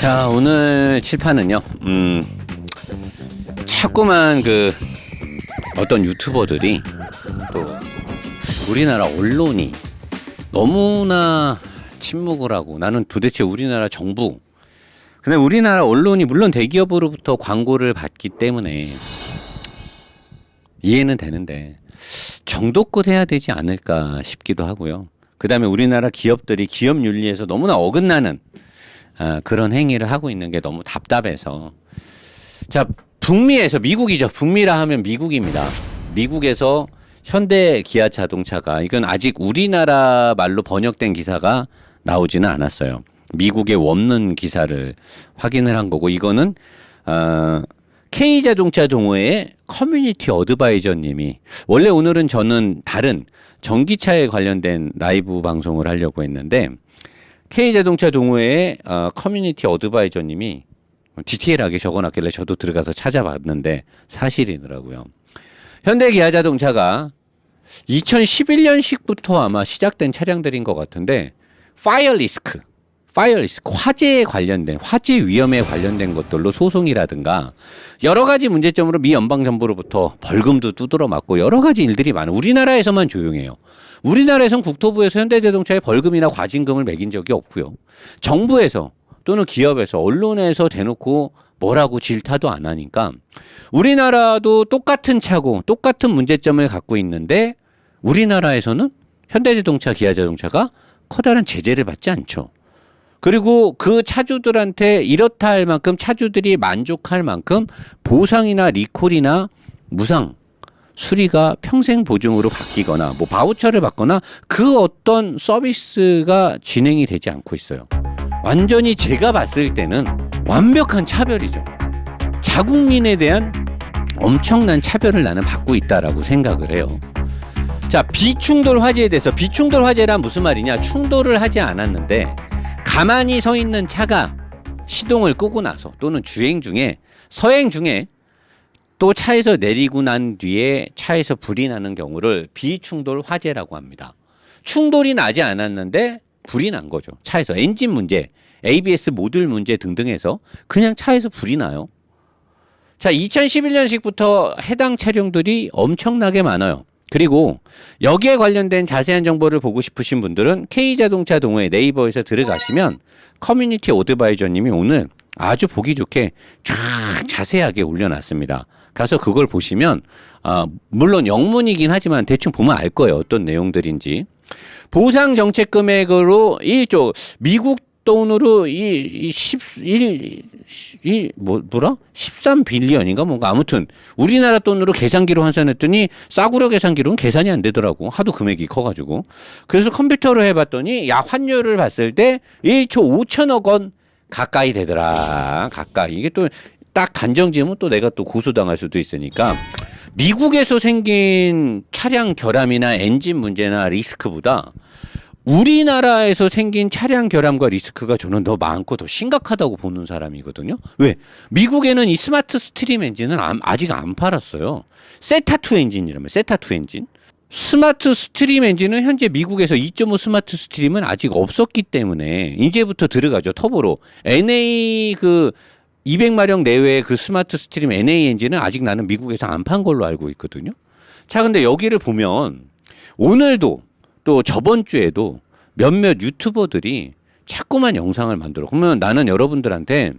자, 오늘 칠판은요. 자꾸만 어떤 유튜버들이 또 우리나라 언론이 너무나 침묵을 하고, 나는 도대체 우리나라 정부, 근데 우리나라 언론이 물론 대기업으로부터 광고를 받기 때문에 이해는 되는데 정도껏 해야 되지 않을까 싶기도 하고요. 그 다음에 우리나라 기업들이 기업 윤리에서 너무나 어긋나는 그런 행위를 하고 있는 게 너무 답답해서. 자, 북미에서, 미국이죠. 북미라 하면 미국입니다. 미국에서 현대 기아 자동차가, 이건 아직 우리나라 말로 번역된 기사가 나오지는 않았어요. 미국의 원문 기사를 확인을 한 거고, 이거는 K자동차 동호회의 커뮤니티 어드바이저님이, 원래 오늘은 저는 다른 전기차에 관련된 라이브 방송을 하려고 했는데 K자동차 동호회의 커뮤니티 어드바이저님이 디테일하게 적어놨길래 저도 들어가서 찾아봤는데 사실이더라고요. 현대 기아 자동차가 2011년식부터 아마 시작된 차량들인 것 같은데, 파이어 리스크, 화재에 관련된, 화재 위험에 관련된 것들로 소송이라든가 여러 가지 문제점으로 미 연방정부로부터 벌금도 두드러 맞고 여러 가지 일들이 많아요. 우리나라에서만 조용해요. 우리나라에선 국토부에서 현대자동차에 벌금이나 과징금을 매긴 적이 없고요. 정부에서 또는 기업에서, 언론에서 대놓고 뭐라고 질타도 안 하니까 우리나라도 똑같은 차고 똑같은 문제점을 갖고 있는데 우리나라에서는 현대자동차, 기아자동차가 커다란 제재를 받지 않죠. 그리고 그 차주들한테 이렇다 할 만큼, 차주들이 만족할 만큼 보상이나 리콜이나 무상, 수리가 평생 보증으로 바뀌거나 뭐 바우처를 받거나 그 어떤 서비스가 진행이 되지 않고 있어요. 완전히 제가 봤을 때는 완벽한 차별이죠. 자국민에 대한 엄청난 차별을 나는 받고 있다라고 생각을 해요. 자, 비충돌 화재에 대해서, 비충돌 화재란 무슨 말이냐? 충돌을 하지 않았는데 가만히 서 있는 차가 시동을 끄고 나서 또는 주행 중에, 서행 중에 또 차에서 내리고 난 뒤에 차에서 불이 나는 경우를 비충돌 화재라고 합니다. 충돌이 나지 않았는데 불이 난 거죠. 차에서 엔진 문제, ABS 모듈 문제 등등해서 그냥 차에서 불이 나요. 자, 2011년식부터 해당 차량들이 엄청나게 많아요. 그리고 여기에 관련된 자세한 정보를 보고 싶으신 분들은 K자동차 동호회 네이버에서 들어가시면 커뮤니티 어드바이저님이 오늘 아주 보기 좋게 쫙 자세하게 올려놨습니다. 가서 그걸 보시면 물론 영문이긴 하지만 대충 보면 알 거예요. 어떤 내용들인지. 보상 정책 금액으로 1조, 미국 돈으로 13빌리언인가 뭔가, 아무튼 우리나라 돈으로 계산기로 환산했더니 싸구려 계산기로는 계산이 안 되더라고. 하도 금액이 커가지고. 그래서 컴퓨터로 해봤더니 환율을 봤을 때 1조 5천억 원 가까이 되더라. 가까이. 이게 또 딱 단정 지으면 또 내가 또 고소당할 수도 있으니까, 미국에서 생긴 차량 결함이나 엔진 문제나 리스크보다 우리나라에서 생긴 차량 결함과 리스크가 저는 더 많고 더 심각하다고 보는 사람이거든요. 왜? 미국에는 이 스마트 스트림 엔진은 아직 안 팔았어요. 세타2 엔진이라면, 세타2 엔진. 스마트 스트림 엔진은 현재 미국에서 2.5 스마트 스트림은 아직 없었기 때문에 이제부터 들어가죠. 터보로. NA 200마력 내외의 그 스마트 스트림 NA 엔진은 아직 나는 미국에서 안 판 걸로 알고 있거든요. 자, 근데 여기를 보면 오늘도 또 저번 주에도 몇몇 유튜버들이 자꾸만 영상을 만들어. 그러면 나는 여러분들한테,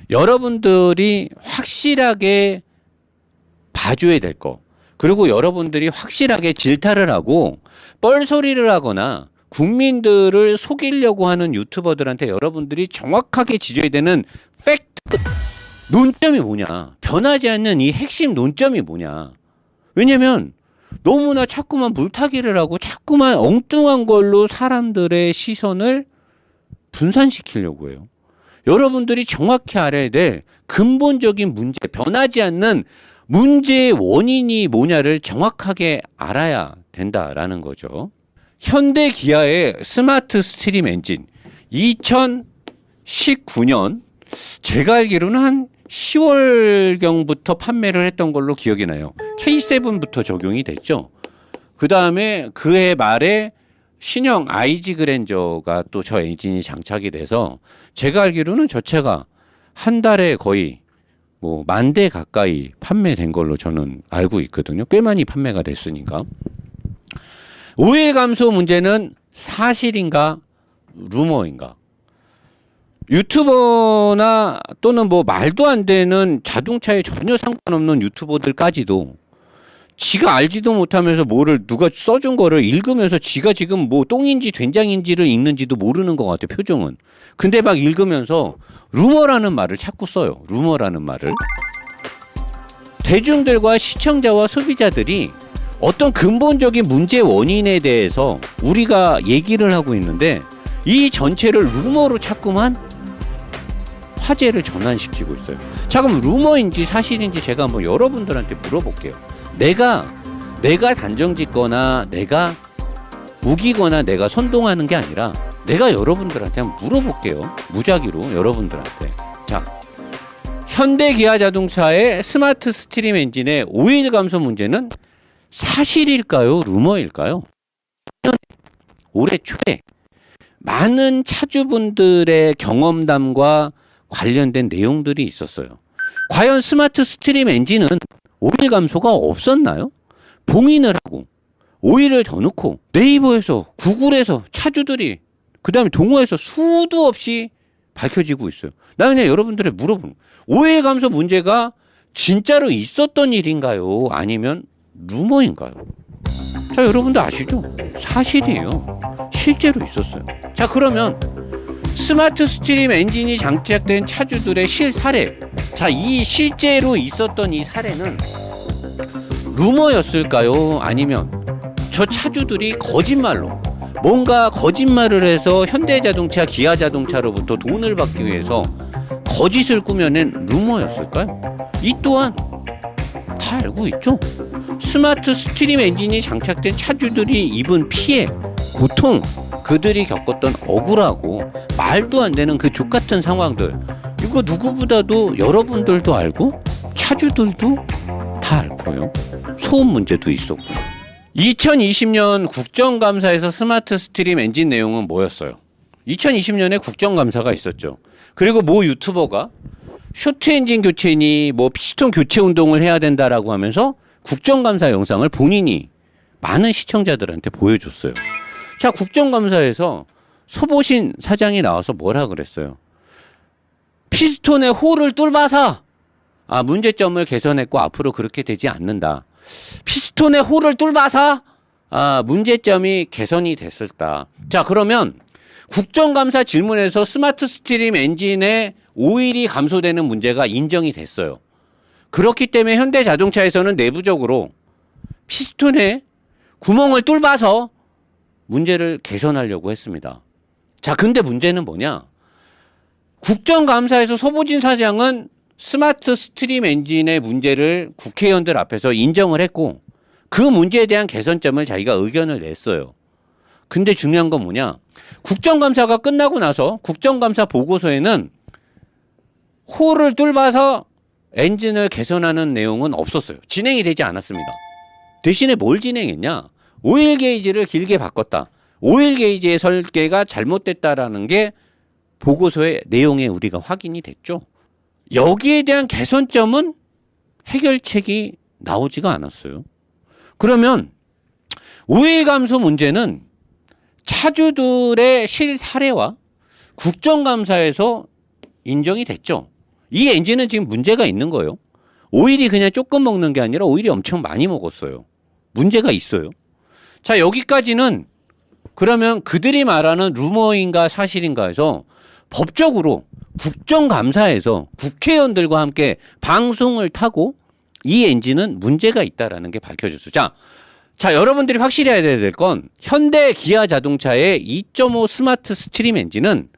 여러분들이 확실하게 봐줘야 될 거, 그리고 여러분들이 확실하게 질타를 하고 뻘소리를 하거나 국민들을 속이려고 하는 유튜버들한테 여러분들이 정확하게 지져야 되는 팩트, 논점이 뭐냐, 변하지 않는 이 핵심 논점이 뭐냐. 왜냐면 너무나 자꾸만 물타기를 하고 자꾸만 엉뚱한 걸로 사람들의 시선을 분산시키려고 해요. 여러분들이 정확히 알아야 될 근본적인 문제, 변하지 않는 문제의 원인이 뭐냐를 정확하게 알아야 된다라는 거죠. 현대 기아의 스마트 스트림 엔진 2019년 제가 알기로는 한 10월경부터 판매를 했던 걸로 기억이 나요. K7부터 적용이 됐죠. 그 다음에 그해 말에 신형 IG 그랜저가 또 저 엔진이 장착이 돼서 제가 알기로는 저 차가 한 달에 거의 뭐 10,000대 가까이 판매된 걸로 저는 알고 있거든요. 꽤 많이 판매가 됐으니까. 오일 감소 문제는 사실인가 루머인가? 유튜버나 또는 뭐 말도 안 되는 자동차에 전혀 상관없는 유튜버들까지도 지가 알지도 못하면서 뭐를 누가 써준 거를 읽으면서 지가 지금 뭐 똥인지 된장인지를 읽는지도 모르는 것 같아, 표정은. 근데 막 읽으면서 루머라는 말을 자꾸 써요. 루머라는 말을. 대중들과 시청자와 소비자들이 어떤 근본적인 문제 원인에 대해서 우리가 얘기를 하고 있는데 이 전체를 루머로 자꾸만 화제를 전환시키고 있어요. 자, 그럼 루머인지 사실인지 제가 한번 여러분들한테 물어볼게요. 내가 단정짓거나 내가 우기거나 내가 선동하는 게 아니라 내가 여러분들한테 한번 물어볼게요. 무작위로 여러분들한테. 자, 현대 기아 자동차의 스마트 스트림 엔진의 오일 감소 문제는 사실일까요? 루머일까요? 올해 초에 많은 차주분들의 경험담과 관련된 내용들이 있었어요. 과연 스마트 스트림 엔진은 오일 감소가 없었나요? 봉인을 하고 오일을 더 넣고 네이버에서 구글에서 차주들이 그다음에 동호회에서 수도 없이 밝혀지고 있어요. 나 그냥 여러분들의 물어보는 오일 감소 문제가 진짜로 있었던 일인가요? 아니면 루머인가요? 자, 여러분도 아시죠? 사실이에요. 실제로 있었어요. 자, 그러면 스마트 스트림 엔진이 장착된 차주들의 실사례. 자, 이 실제로 있었던 이 사례는 루머였을까요? 아니면 저 차주들이 거짓말로 뭔가 거짓말을 해서 현대자동차, 기아자동차로부터 돈을 받기 위해서 거짓을 꾸며낸 루머였을까요? 이 또한 다 알고 있죠? 스마트 스트림 엔진이 장착된 차주들이 입은 피해, 고통, 그들이 겪었던 억울하고 말도 안 되는 그 족같은 상황들, 이거 누구보다도 여러분들도 알고 차주들도 다 알 거예요. 소음 문제도 있었고. 2020년 국정감사에서 스마트 스트림 엔진 내용은 뭐였어요? 2020년에 국정감사가 있었죠. 그리고 모 유튜버가 쇼트 엔진 교체니 뭐 피스톤 교체 운동을 해야 된다라고 하면서 국정감사 영상을 본인이 많은 시청자들한테 보여줬어요. 자, 국정감사에서 소보신 사장이 나와서 뭐라 그랬어요? 피스톤의 홀을 뚫어서 문제점을 개선했고 앞으로 그렇게 되지 않는다. 피스톤의 홀을 뚫어서 문제점이 개선이 됐었다. 자, 그러면 국정감사 질문에서 스마트 스트림 엔진의 오일이 감소되는 문제가 인정이 됐어요. 그렇기 때문에 현대자동차에서는 내부적으로 피스톤에 구멍을 뚫어서 문제를 개선하려고 했습니다. 자, 근데 문제는 뭐냐? 국정감사에서 소보진 사장은 스마트 스트림 엔진의 문제를 국회의원들 앞에서 인정을 했고 그 문제에 대한 개선점을 자기가 의견을 냈어요. 근데 중요한 건 뭐냐? 국정감사가 끝나고 나서 국정감사 보고서에는 홀을 뚫어서 엔진을 개선하는 내용은 없었어요. 진행이 되지 않았습니다. 대신에 뭘 진행했냐? 오일 게이지를 길게 바꿨다. 오일 게이지의 설계가 잘못됐다라는 게 보고서의 내용에 우리가 확인이 됐죠. 여기에 대한 개선점은 해결책이 나오지가 않았어요. 그러면 오일 감소 문제는 차주들의 실사례와 국정감사에서 인정이 됐죠. 이 엔진은 지금 문제가 있는 거예요. 오일이 그냥 조금 먹는 게 아니라 오일이 엄청 많이 먹었어요. 문제가 있어요. 자, 여기까지는 그러면 그들이 말하는 루머인가 사실인가 해서 법적으로 국정감사에서 국회의원들과 함께 방송을 타고 이 엔진은 문제가 있다라는 게 밝혀졌어요. 자, 여러분들이 확실히 해야 될 건 현대 기아 자동차의 2.5 스마트 스트림 엔진은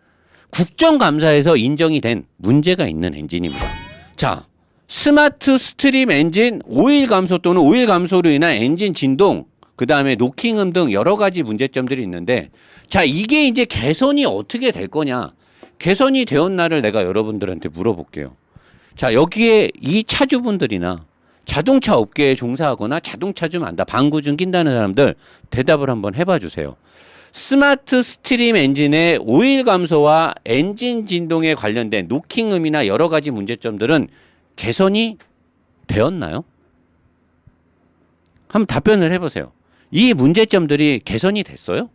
국정감사에서 인정이 된 문제가 있는 엔진입니다. 자, 스마트 스트림 엔진 오일 감소 또는 오일 감소로 인한 엔진 진동, 그 다음에 노킹음 등 여러 가지 문제점들이 있는데, 자, 이게 이제 개선이 어떻게 될 거냐? 개선이 되었나를 내가 여러분들한테 물어볼게요. 자, 여기에 이 차주분들이나 자동차 업계에 종사하거나 자동차 좀 안다, 방구 좀 낀다는 사람들 대답을 한번 해봐 주세요. 스마트 스트림 엔진의 오일 감소와 엔진 진동에 관련된 노킹음이나 여러 가지 문제점들은 개선이 되었나요? 한번 답변을 해보세요. 이 문제점들이 개선이 됐어요?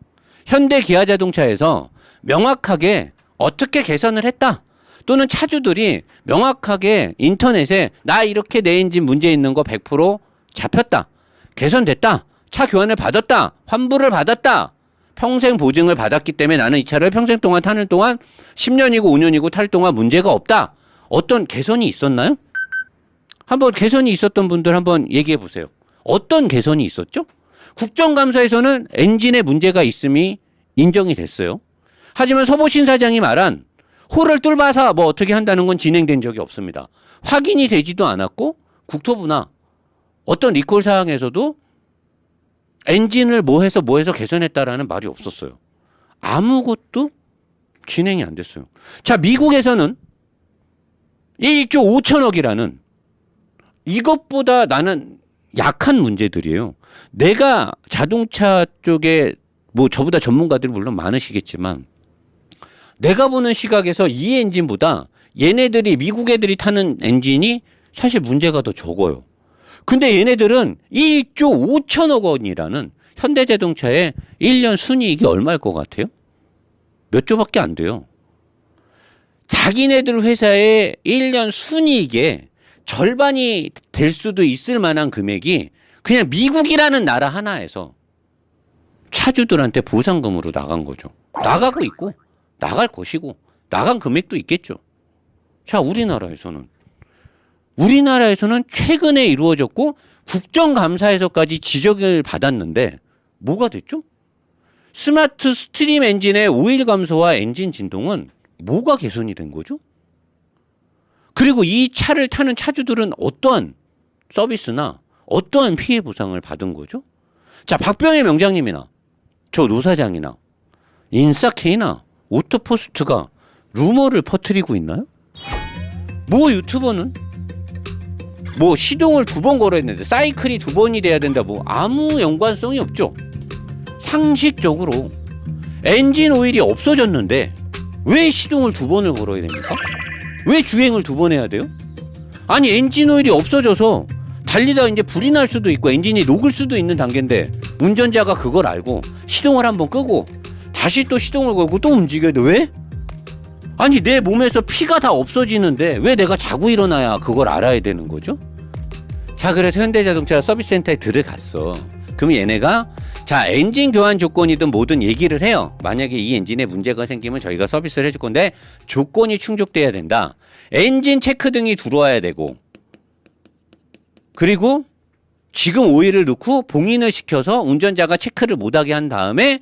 현대 기아 자동차에서 명확하게 어떻게 개선을 했다, 또는 차주들이 명확하게 인터넷에 나 이렇게 내 엔진 문제 있는 거 100% 잡혔다, 개선됐다, 차 교환을 받았다, 환불을 받았다, 평생 보증을 받았기 때문에 나는 이 차를 평생 동안 타는 동안 10년이고 5년이고 탈 동안 문제가 없다, 어떤 개선이 있었나요? 한번 개선이 있었던 분들 한번 얘기해 보세요. 어떤 개선이 있었죠? 국정감사에서는 엔진에 문제가 있음이 인정이 됐어요. 하지만 서보신 사장이 말한 홀을 뚫어서 뭐 어떻게 한다는 건 진행된 적이 없습니다. 확인이 되지도 않았고 국토부나 어떤 리콜 사항에서도 엔진을 뭐 해서 개선했다라는 말이 없었어요. 아무것도 진행이 안 됐어요. 자, 미국에서는 1조 5천억이라는 이것보다 나는 약한 문제들이에요. 내가 자동차 쪽에 뭐 저보다 전문가들이 물론 많으시겠지만 내가 보는 시각에서 이 엔진보다 얘네들이 미국 애들이 타는 엔진이 사실 문제가 더 적어요. 근데 얘네들은 1조 5천억 원이라는 현대자동차의 1년 순이익이 얼마일 것 같아요? 몇 조밖에 안 돼요. 자기네들 회사의 1년 순이익의 절반이 될 수도 있을 만한 금액이 그냥 미국이라는 나라 하나에서 차주들한테 보상금으로 나간 거죠. 나가고 있고 나갈 것이고 나간 금액도 있겠죠. 자, 우리나라에서는 최근에 이루어졌고 국정감사에서까지 지적을 받았는데 뭐가 됐죠? 스마트 스트림 엔진의 오일 감소와 엔진 진동은 뭐가 개선이 된 거죠? 그리고 이 차를 타는 차주들은 어떠한 서비스나 어떠한 피해 보상을 받은 거죠? 자, 박병희 명장님이나 저 노사장이나 인싸케이나 오토포스트가 루머를 퍼뜨리고 있나요? 뭐 유튜버는 뭐 시동을 2번 걸어야 되는데 사이클이 2번이 돼야 된다, 뭐 아무 연관성이 없죠. 상식적으로 엔진 오일이 없어졌는데 왜 시동을 2번을 걸어야 됩니까? 왜 주행을 2번 해야 돼요? 아니, 엔진 오일이 없어져서 달리다가 이제 불이 날 수도 있고 엔진이 녹을 수도 있는 단계인데 운전자가 그걸 알고 시동을 한번 끄고 다시 또 시동을 걸고 또 움직여야 돼. 왜? 아니, 내 몸에서 피가 다 없어지는데 왜 내가 자고 일어나야 그걸 알아야 되는 거죠? 자, 그래서 현대자동차 서비스센터에 들어갔어. 그럼 얘네가 자, 엔진 교환 조건이든 뭐든 얘기를 해요. 만약에 이 엔진에 문제가 생기면 저희가 서비스를 해줄 건데 조건이 충족돼야 된다. 엔진 체크 등이 들어와야 되고, 그리고 지금 오일을 넣고 봉인을 시켜서 운전자가 체크를 못하게 한 다음에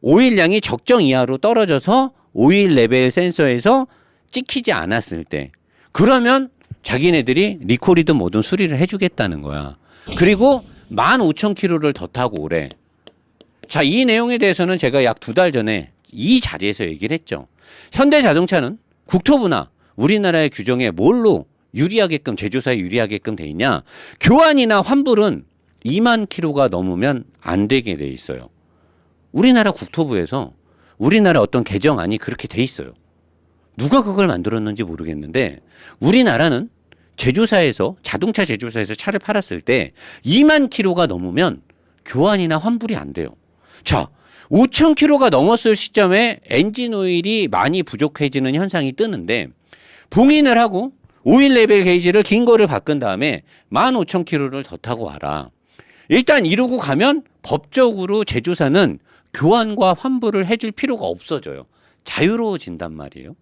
오일량이 적정 이하로 떨어져서 오일 레벨 센서에서 찍히지 않았을 때, 그러면 자기네들이 리콜이든 뭐든 수리를 해주겠다는 거야. 그리고 15,000km를 더 타고 오래. 자, 이 내용에 대해서는 제가 약 2달 전에 이 자리에서 얘기를 했죠. 현대자동차는 국토부나 우리나라의 규정에 뭘로 유리하게끔, 제조사에 유리하게끔 돼 있냐? 교환이나 환불은 2만 킬로가 넘으면 안 되게 돼 있어요. 우리나라 국토부에서 우리나라 어떤 개정안이 그렇게 돼 있어요. 누가 그걸 만들었는지 모르겠는데 우리나라는 제조사에서, 자동차 제조사에서 차를 팔았을 때 2만 킬로가 넘으면 교환이나 환불이 안 돼요. 자, 5천 킬로가 넘었을 시점에 엔진 오일이 많이 부족해지는 현상이 뜨는데 봉인을 하고 오일 레벨 게이지를 긴 거를 바꾼 다음에 15,000km를 더 타고 와라. 일단 이러고 가면 법적으로 제조사는 교환과 환불을 해줄 필요가 없어져요. 자유로워진단 말이에요.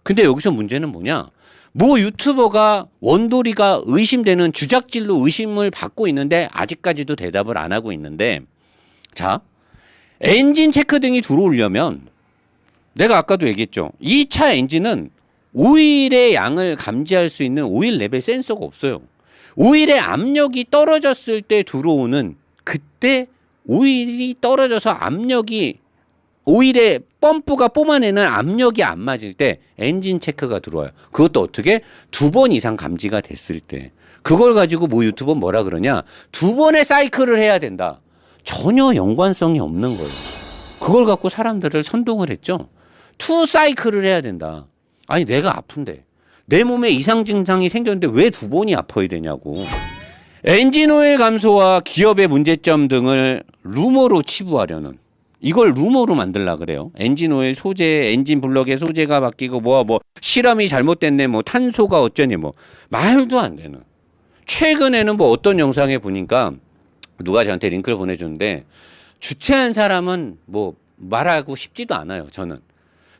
근데 여기서 문제는 뭐냐? 뭐 유튜버가 원도리가 의심되는 주작질로 의심을 받고 있는데 아직까지도 대답을 안 하고 있는데, 자, 엔진 체크 등이 들어오려면 내가 아까도 얘기했죠. 이 차 엔진은 오일의 양을 감지할 수 있는 오일 레벨 센서가 없어요. 오일의 압력이 떨어졌을 때 들어오는, 그때 오일이 떨어져서 압력이, 오일의 펌프가 뿜어내는 압력이 안 맞을 때 엔진 체크가 들어와요. 그것도 어떻게? 2번 이상 감지가 됐을 때. 그걸 가지고 뭐 유튜버 뭐라 그러냐? 2번의 사이클을 해야 된다. 전혀 연관성이 없는 거예요. 그걸 갖고 사람들을 선동을 했죠. 투 사이클을 해야 된다. 아니 내가 아픈데 내 몸에 이상 증상이 생겼는데 왜 두 번이 아파야 되냐고. 엔진오일 감소와 기업의 문제점 등을 루머로 치부하려는, 이걸 루머로 만들라 그래요. 엔진오일 소재, 엔진 블럭의 소재가 바뀌고 뭐 실험이 잘못됐네, 뭐 탄소가 어쩌니, 뭐 말도 안 되는. 최근에는 뭐 어떤 영상에 보니까 누가 저한테 링크를 보내줬는데, 주최한 사람은 뭐 말하고 싶지도 않아요. 저는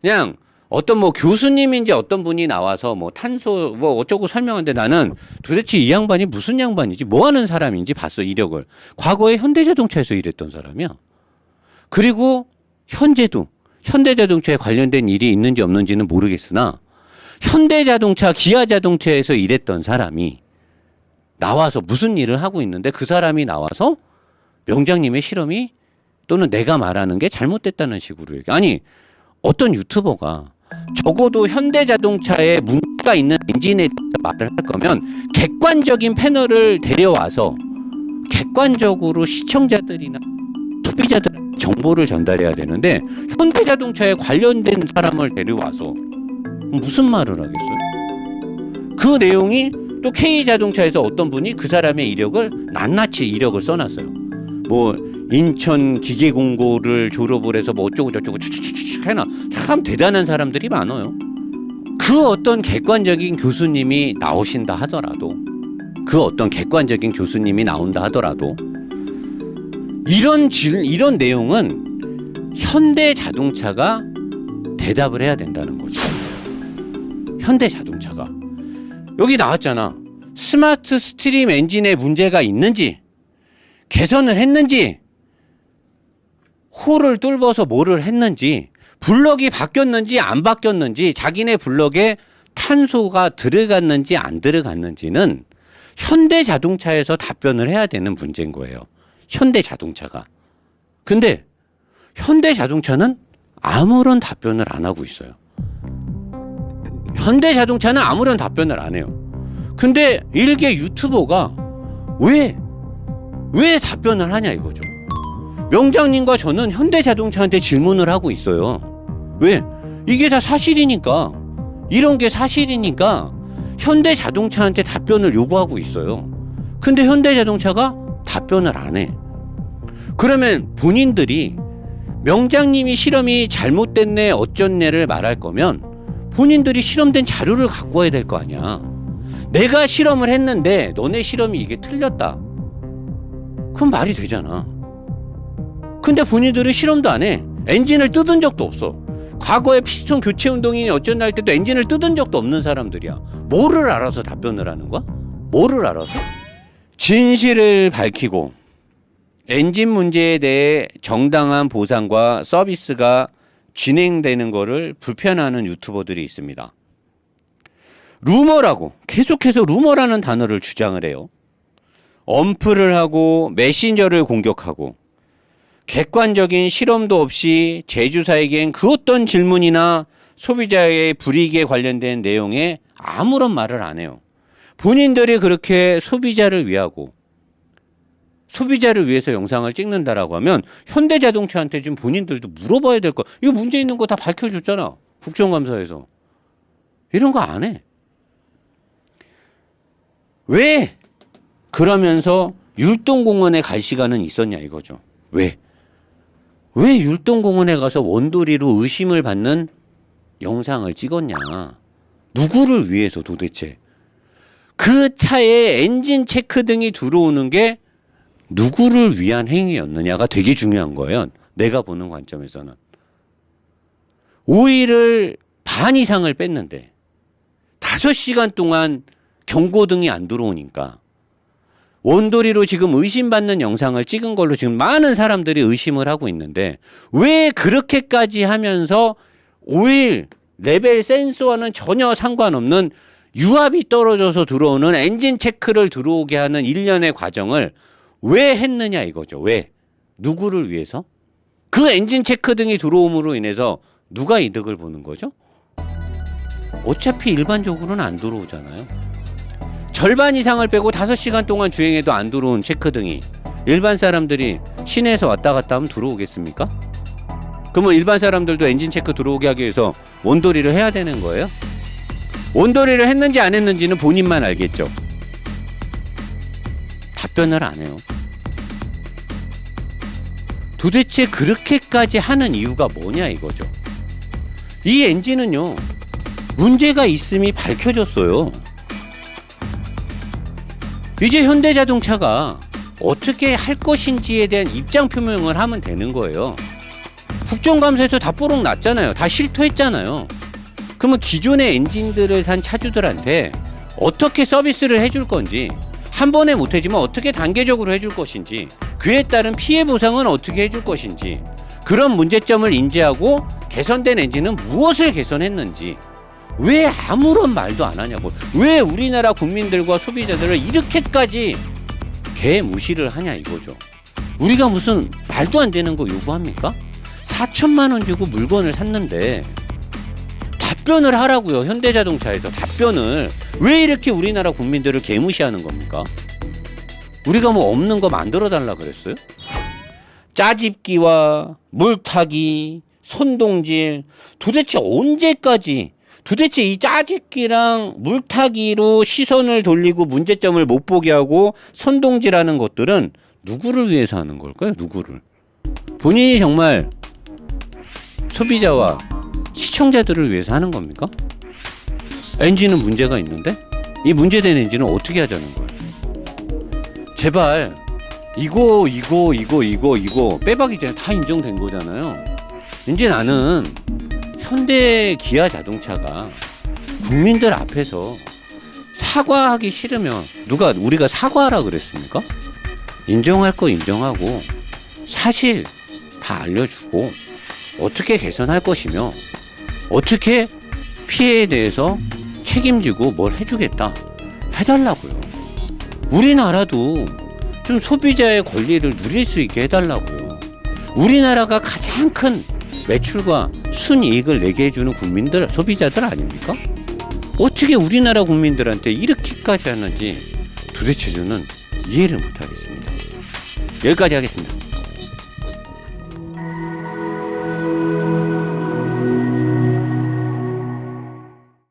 그냥 어떤 뭐 교수님인지 어떤 분이 나와서 뭐 탄소 뭐 어쩌고 설명하는데, 나는 도대체 이 양반이 무슨 양반이지, 뭐 하는 사람인지 봤어. 이력을. 과거에 현대자동차에서 일했던 사람이야. 그리고 현재도 현대자동차에 관련된 일이 있는지 없는지는 모르겠으나, 현대자동차, 기아자동차에서 일했던 사람이 나와서 무슨 일을 하고 있는데, 그 사람이 나와서 명장님의 실험이 또는 내가 말하는 게 잘못됐다는 식으로 얘기. 아니 어떤 유튜버가 적어도 현대자동차에 문제가 있는 엔진에 대해서 말을 할 거면 객관적인 패널을 데려와서 객관적으로 시청자들이나 소비자들 정보를 전달해야 되는데, 현대자동차에 관련된 사람을 데려와서 무슨 말을 하겠어요? 그 내용이 또 K자동차에서 어떤 분이 그 사람의 이력을 낱낱이 이력을 써놨어요. 뭐 인천 기계공고를 졸업을 해서 뭐 어쩌고 저쩌고 추추추추 해놔. 참 대단한 사람들이 많아요. 그 어떤 객관적인 교수님이 나오신다 하더라도, 그 어떤 객관적인 교수님이 나온다 하더라도, 이런 내용은 현대자동차가 대답을 해야 된다는 거죠. 현대자동차가. 여기 나왔잖아. 스마트 스트림 엔진에 문제가 있는지, 개선을 했는지, 홀을 뚫어서 뭐를 했는지, 블럭이 바뀌었는지 안 바뀌었는지, 자기네 블럭에 탄소가 들어갔는지 안 들어갔는지는 현대자동차에서 답변을 해야 되는 문제인 거예요. 현대자동차가. 근데 현대자동차는 아무런 답변을 안 하고 있어요. 현대자동차는 아무런 답변을 안 해요. 근데 일개 유튜버가 왜 답변을 하냐 이거죠. 명장님과 저는 현대자동차한테 질문을 하고 있어요. 왜? 이게 다 사실이니까, 이런 게 사실이니까 현대자동차한테 답변을 요구하고 있어요. 근데 현대자동차가 답변을 안 해. 그러면 본인들이 명장님이 실험이 잘못됐네 어쩐네를 말할 거면 본인들이 실험된 자료를 갖고 와야 될 거 아니야. 내가 실험을 했는데 너네 실험이 이게 틀렸다. 그럼 말이 되잖아. 근데 본인들은 실험도 안 해. 엔진을 뜯은 적도 없어. 과거에 피스톤 교체 운동이니 어쩐다 할 때도 엔진을 뜯은 적도 없는 사람들이야. 뭐를 알아서 답변을 하는 거야? 뭐를 알아서? 진실을 밝히고 엔진 문제에 대해 정당한 보상과 서비스가 진행되는 거를 불편해하는 유튜버들이 있습니다. 루머라고 계속해서 루머라는 단어를 주장을 해요. 엄프를 하고 메신저를 공격하고 객관적인 실험도 없이 제조사에겐 그 어떤 질문이나 소비자의 불이익에 관련된 내용에 아무런 말을 안 해요. 본인들이 그렇게 소비자를 위하고 소비자를 위해서 영상을 찍는다라고 하면 현대자동차한테 좀 본인들도 물어봐야 될 거. 이거 문제 있는 거 다 밝혀줬잖아. 국정감사에서. 이런 거 안 해. 왜? 그러면서 율동공원에 갈 시간은 있었냐 이거죠. 왜? 왜 율동공원에 가서 원돌이로 의심을 받는 영상을 찍었냐. 누구를 위해서 도대체. 그 차에 엔진 체크 등이 들어오는 게 누구를 위한 행위였느냐가 되게 중요한 거예요. 내가 보는 관점에서는. 오일을 반 이상을 뺐는데 5시간 동안 경고등이 안 들어오니까 원돌이로 지금 의심받는 영상을 찍은 걸로 지금 많은 사람들이 의심을 하고 있는데, 왜 그렇게까지 하면서 오일 레벨 센서와는 전혀 상관없는 유압이 떨어져서 들어오는 엔진 체크를 들어오게 하는 일련의 과정을 왜 했느냐 이거죠. 왜? 누구를 위해서? 그 엔진 체크 등이 들어옴으로 인해서 누가 이득을 보는 거죠? 어차피 일반적으로는 안 들어오잖아요. 절반 이상을 빼고 5시간 동안 주행해도 안 들어온 체크등이 일반 사람들이 시내에서 왔다 갔다 하면 들어오겠습니까? 그러면 일반 사람들도 엔진 체크 들어오게 하기 위해서 원도리를 해야 되는 거예요? 원도리를 했는지 안 했는지는 본인만 알겠죠. 답변을 안 해요. 도대체 그렇게까지 하는 이유가 뭐냐 이거죠. 이 엔진은요, 문제가 있음이 밝혀졌어요. 이제 현대자동차가 어떻게 할 것인지에 대한 입장 표명을 하면 되는 거예요. 국정감사에서 다 뽀록 났잖아요. 다 실토했잖아요. 그러면 기존의 엔진들을 산 차주들한테 어떻게 서비스를 해줄 건지, 한 번에 못해지면 어떻게 단계적으로 해줄 것인지, 그에 따른 피해 보상은 어떻게 해줄 것인지, 그런 문제점을 인지하고 개선된 엔진은 무엇을 개선했는지 왜 아무런 말도 안 하냐고. 왜 우리나라 국민들과 소비자들을 이렇게까지 개무시를 하냐 이거죠. 우리가 무슨 말도 안 되는 거 요구합니까? 4천만 원 주고 물건을 샀는데 답변을 하라고요. 현대자동차에서 답변을. 왜 이렇게 우리나라 국민들을 개무시하는 겁니까? 우리가 뭐 없는 거 만들어 달라 그랬어요? 짜집기와 물타기, 손동질, 도대체 언제까지, 도대체 이 짜집기랑 물타기로 시선을 돌리고 문제점을 못 보게 하고 손동질하는 것들은 누구를 위해서 하는 걸까요? 누구를? 본인이 정말 소비자와 시청자들을 위해서 하는 겁니까? 엔진은 문제가 있는데 이 문제된 엔진은 어떻게 하자는 거예요? 제발 이거 빼박이 전에 다 인정된 거잖아요. 이제 나는 현대 기아 자동차가 국민들 앞에서 사과하기 싫으면 우리가 사과하라 그랬습니까? 인정할 거 인정하고 사실 다 알려주고 어떻게 개선할 것이며 어떻게 피해에 대해서 책임지고 뭘 해주겠다 해달라고요. 우리나라도 좀 소비자의 권리를 누릴 수 있게 해달라고요. 우리나라가 가장 큰 매출과 순이익을 내게 해주는 국민들, 소비자들 아닙니까? 어떻게 우리나라 국민들한테 이렇게까지 하는지 도대체 저는 이해를 못하겠습니다. 여기까지 하겠습니다.